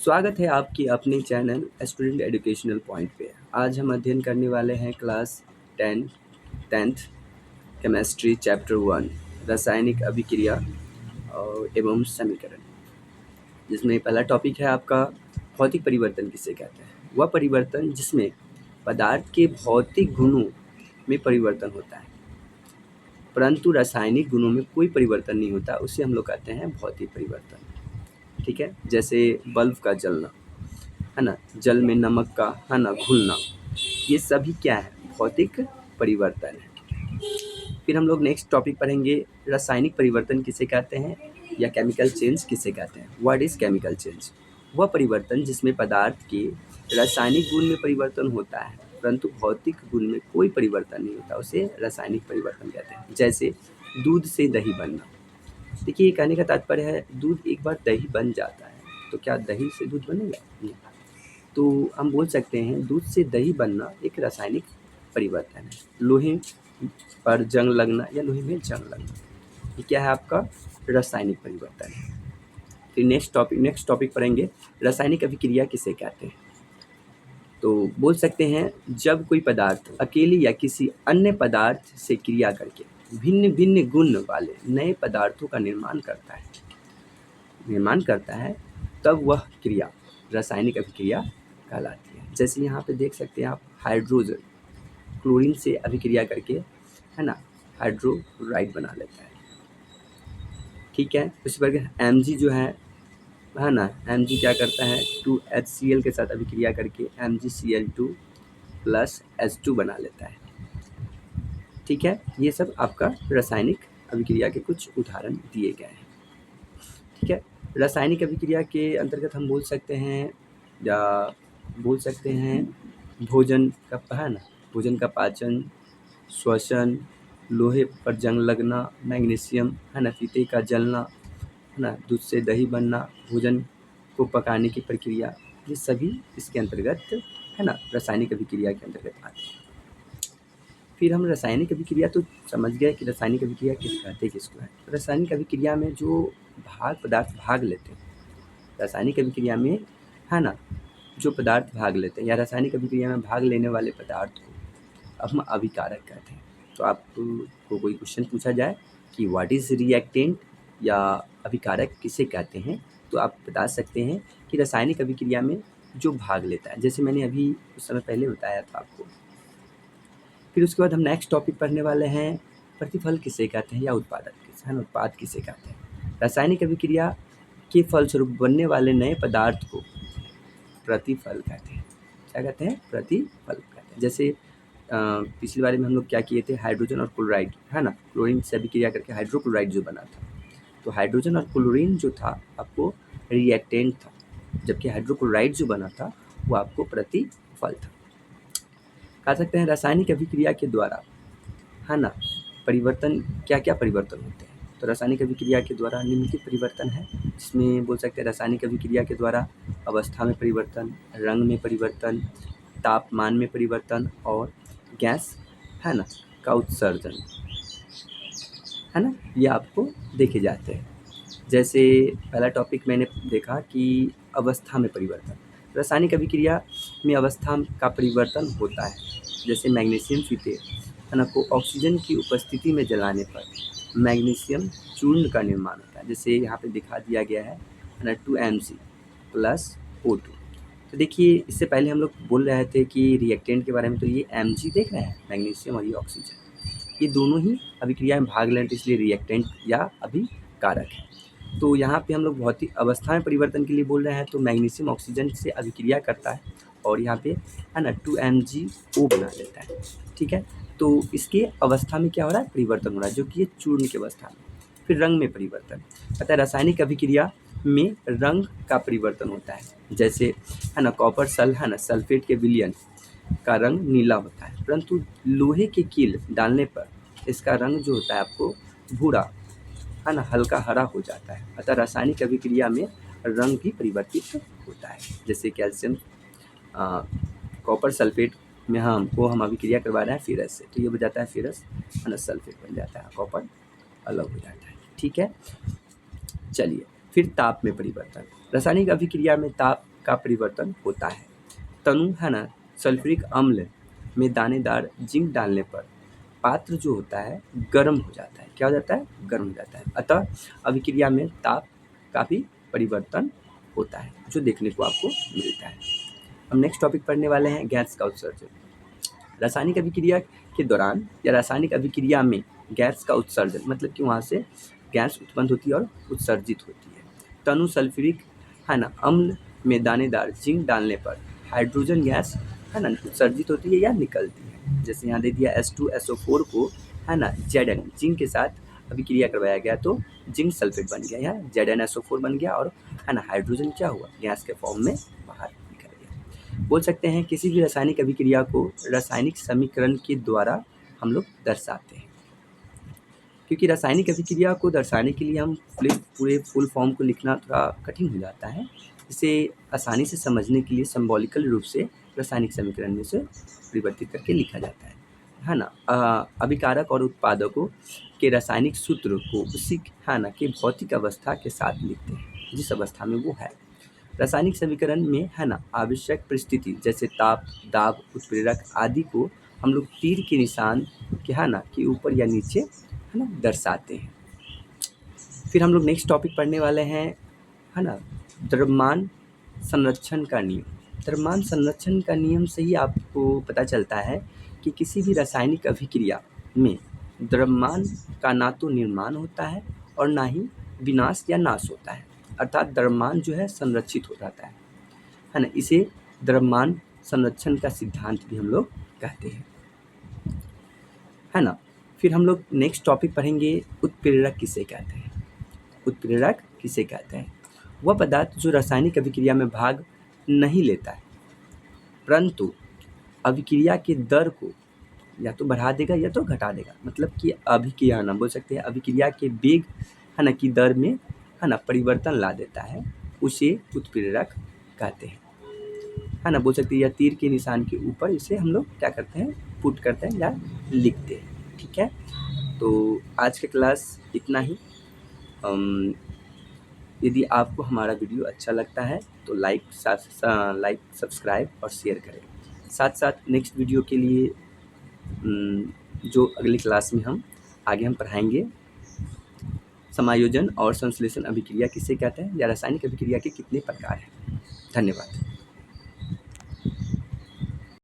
स्वागत है आपके अपने चैनल स्टूडेंट एजुकेशनल पॉइंट पे। आज हम अध्ययन करने वाले हैं क्लास 10th केमिस्ट्री चैप्टर 1 रासायनिक अभिक्रिया एवं समीकरण, जिसमें पहला टॉपिक है आपका भौतिक परिवर्तन किसे कहते हैं। वह परिवर्तन जिसमें पदार्थ के भौतिक गुणों में परिवर्तन होता है परंतु रासायनिक गुणों में कोई परिवर्तन नहीं होता, उसे हम लोग कहते हैं भौतिक परिवर्तन। ठीक है, जैसे बल्ब का जलना है ना, जल में नमक का है ना घुलना, ये सभी क्या है, भौतिक परिवर्तन है। फिर हम लोग नेक्स्ट टॉपिक पढ़ेंगे रासायनिक परिवर्तन किसे कहते हैं या केमिकल चेंज किसे कहते हैं। What is chemical change? वह परिवर्तन जिसमें पदार्थ के रासायनिक गुण में परिवर्तन होता है परंतु भौतिक गुण में कोई परिवर्तन नहीं होता, उसे रासायनिक परिवर्तन कहते हैं। जैसे दूध से दही बनना। देखिए, ये कहने का तात्पर्य है दूध एक बार दही बन जाता है तो क्या दही से दूध बनेगा? नहीं। तो हम बोल सकते हैं दूध से दही बनना एक रासायनिक परिवर्तन है। लोहे पर जंग लगना या लोहे में जंग लगना, ये क्या है, आपका रासायनिक परिवर्तन है। फिर नेक्स्ट टॉपिक पढ़ेंगे रासायनिक अभिक्रिया किसे कहते हैं। तो बोल सकते हैं जब कोई पदार्थ अकेले या किसी अन्य पदार्थ से क्रिया करके भिन्न भिन्न गुण वाले नए पदार्थों का निर्माण करता है तब वह क्रिया रासायनिक अभिक्रिया कहलाती है। जैसे यहाँ पे देख सकते हैं आप, हाइड्रोजन क्लोरीन से अभिक्रिया करके है ना हाइड्रोराइड बना लेता है। ठीक है, उसी प्रकार Mg जो है ना, Mg क्या करता है 2HCl के साथ अभिक्रिया करके MgCl2 प्लस H2 बना लेता है। ठीक है, ये सब आपका रासायनिक अभिक्रिया के कुछ उदाहरण दिए गए हैं। ठीक है, रासायनिक अभिक्रिया के अंतर्गत हम बोल सकते हैं भोजन का पाचन, श्वसन, लोहे पर जंग लगना, मैग्नीशियम है ना, फीते का जलना है ना, दूध से दही बनना, भोजन को पकाने की प्रक्रिया, ये सभी इसके अंतर्गत है ना रासायनिक अभिक्रिया के अंतर्गत आते हैं। फिर हम रासायनिक अभिक्रिया तो समझ गए कि रासायनिक अभिक्रिया किसको है। रासायनिक अभिक्रिया में जो पदार्थ भाग लेते हैं, रासायनिक अभिक्रिया में है ना जो पदार्थ भाग लेते हैं या रासायनिक अभिक्रिया में भाग लेने वाले पदार्थ को हम अभिकारक कहते हैं। तो आपको कोई क्वेश्चन पूछा जाए कि व्हाट इज रिएक्टेंट या अभिकारक किसे कहते हैं, तो आप बता सकते हैं कि रासायनिक अभिक्रिया में जो भाग लेता है, जैसे मैंने अभी कुछ समय पहले बताया था आपको। फिर उसके बाद हम नेक्स्ट टॉपिक पढ़ने वाले हैं प्रतिफल किसे कहते हैं या उत्पाद किसे कहते हैं। रासायनिक अभिक्रिया के फलस्वरूप बनने वाले नए पदार्थ को प्रतिफल कहते हैं। क्या कहते हैं? प्रतिफल कहते हैं। जैसे पिछली बार में हम लोग क्या किए थे, हाइड्रोजन और क्लोराइड है ना, क्लोरीन से अभिक्रिया करके हाइड्रोक्लोराइड जो बना था, तो हाइड्रोजन और क्लोरीन जो था आपको रिएक्टेंट था, जबकि हाइड्रोक्लोराइड जो बना था वो आपको प्रतिफल था। कह सकते हैं रासायनिक अभिक्रिया के द्वारा है ना परिवर्तन, क्या क्या परिवर्तन होते हैं। तो रासायनिक अभिक्रिया के द्वारा निम्नलिखित परिवर्तन है, जिसमें बोल सकते हैं रासायनिक अभिक्रिया के द्वारा अवस्था में परिवर्तन, रंग में परिवर्तन, तापमान में परिवर्तन और गैस है ना का उत्सर्जन है ना, ये आपको देखे जाते हैं। जैसे पहला टॉपिक मैंने देखा कि अवस्था में परिवर्तन। रासायनिक अभिक्रिया में अवस्था का परिवर्तन होता है। जैसे मैग्नीशियम फीते है ना को ऑक्सीजन की उपस्थिति में जलाने पर मैग्नीशियम चूर्ण का निर्माण होता है। जैसे यहाँ पे दिखा दिया गया है ना 2Mg प्लस O2। तो देखिए, इससे पहले हम लोग बोल रहे थे कि रिएक्टेंट के बारे में, तो ये Mg देख रहे हैं, मैग्नीशियम और ये ऑक्सीजन, ये दोनों ही अभिक्रिया में भाग लेते, इसलिए रिएक्टेंट या अभिकारक है। तो यहाँ पे हम लोग भौतिक अवस्था में परिवर्तन के लिए बोल रहे हैं, तो मैग्नीशियम ऑक्सीजन से अभिक्रिया करता है और यहाँ पे है ना 2MgO बना लेता है। ठीक है, तो इसके अवस्था में क्या हो रहा है, परिवर्तन हो रहा है, जो कि ये चूर्ण की अवस्था में। फिर रंग में परिवर्तन, अतः रासायनिक अभिक्रिया में रंग का परिवर्तन होता है। जैसे है ना कॉपर सल्फेट के विलयन का रंग नीला होता है, परंतु लोहे की कील डालने पर इसका रंग जो होता है आपको भूरा है ना हल्का हरा हो जाता है। अतः रासायनिक अभिक्रिया में रंग भी परिवर्तित होता है। जैसे कैल्शियम कॉपर सल्फेट में हम अभिक्रिया करवा रहे हैं फेरस से, तो ये हो जाता है फेरस है ना सल्फेट बन जाता है, कॉपर अलग हो जाता है। ठीक है, चलिए फिर ताप में परिवर्तन। रासायनिक अभिक्रिया में ताप का परिवर्तन होता है। तनु है ना सल्फ्यूरिक अम्ल में दानेदार जिंक डालने पर पात्र जो होता है गर्म हो जाता है। क्या हो जाता है? गर्म हो जाता है। अतः अभिक्रिया में ताप का भी परिवर्तन होता है जो देखने को आपको मिलता है। हम नेक्स्ट टॉपिक पढ़ने वाले हैं गैस का उत्सर्जन। रासायनिक अभिक्रिया के दौरान या रासायनिक अभिक्रिया में गैस का उत्सर्जन मतलब कि वहाँ से गैस उत्पन्न होती है और उत्सर्जित होती है। तनु सल्फ्यूरिक है ना अम्ल में दानेदार जिंक डालने पर हाइड्रोजन गैस है ना उत्सर्जित होती है या निकलती है। जैसे यहाँ दे दिया H2SO4 को है ना Zn जिंक के साथ अभिक्रिया करवाया गया तो जिंक सल्फेट बन गया, यहाँ ZnSO4 बन गया और है ना हाइड्रोजन क्या हुआ? गैस के फॉर्म में बाहर निकल गया। बोल सकते हैं किसी भी रासायनिक अभिक्रिया को रासायनिक समीकरण के द्वारा हम लोग दर्शाते हैं, क्योंकि रासायनिक अभिक्रिया को दर्शाने के लिए हम पूरे फुल फॉर्म को लिखना थोड़ा कठिन हो जाता है। इसे आसानी से समझने के लिए सिंबॉलिकल रूप से रासायनिक समीकरण में से परिवर्तित करके लिखा जाता है ना। अभिकारक और उत्पादकों के रासायनिक सूत्र को उसी है ना के भौतिक अवस्था के साथ लिखते हैं जिस अवस्था में वो है। रासायनिक समीकरण में है ना आवश्यक परिस्थिति जैसे ताप, दाब, उत्प्रेरक आदि को हम लोग तीर के निशान के है ना के ऊपर या नीचे है ना दर्शाते हैं। फिर हम लोग नेक्स्ट टॉपिक पढ़ने वाले हैं है ना द्रव्यमान संरक्षण का नियम। द्रव्यमान संरक्षण का नियम से ही आपको पता चलता है कि किसी भी रासायनिक अभिक्रिया में द्रव्यमान का ना तो निर्माण होता है और ना ही विनाश या नाश होता है, अर्थात द्रव्यमान जो है संरक्षित हो जाता है ना। इसे द्रव्यमान संरक्षण का सिद्धांत भी हम लोग कहते हैं, है ना। फिर हम लोग नेक्स्ट टॉपिक पढ़ेंगे उत्प्रेरक किसे कहते हैं। उत्प्रेरक किसे कहते हैं? वह पदार्थ जो रासायनिक अभिक्रिया में भाग नहीं लेता है परंतु अभिक्रिया के दर को या तो बढ़ा देगा या तो घटा देगा, मतलब कि अभिक्रिया ना बोल सकते हैं अभिक्रिया के वेग है ना की दर में है ना परिवर्तन ला देता है, उसे उत्प्रेरक कहते हैं, है ना। बोल सकते हैं या तीर के निशान के ऊपर इसे हम लोग क्या करते हैं पुट करते हैं या लिखते हैं। ठीक है, तो आज के क्लास इतना ही। यदि आपको हमारा वीडियो अच्छा लगता है तो लाइक सब्सक्राइब और शेयर करें। साथ साथ नेक्स्ट वीडियो के लिए जो अगली क्लास में हम पढ़ाएंगे समायोजन और संश्लेषण अभिक्रिया किसे कहते हैं या रासायनिक अभिक्रिया के कितने प्रकार हैं। धन्यवाद।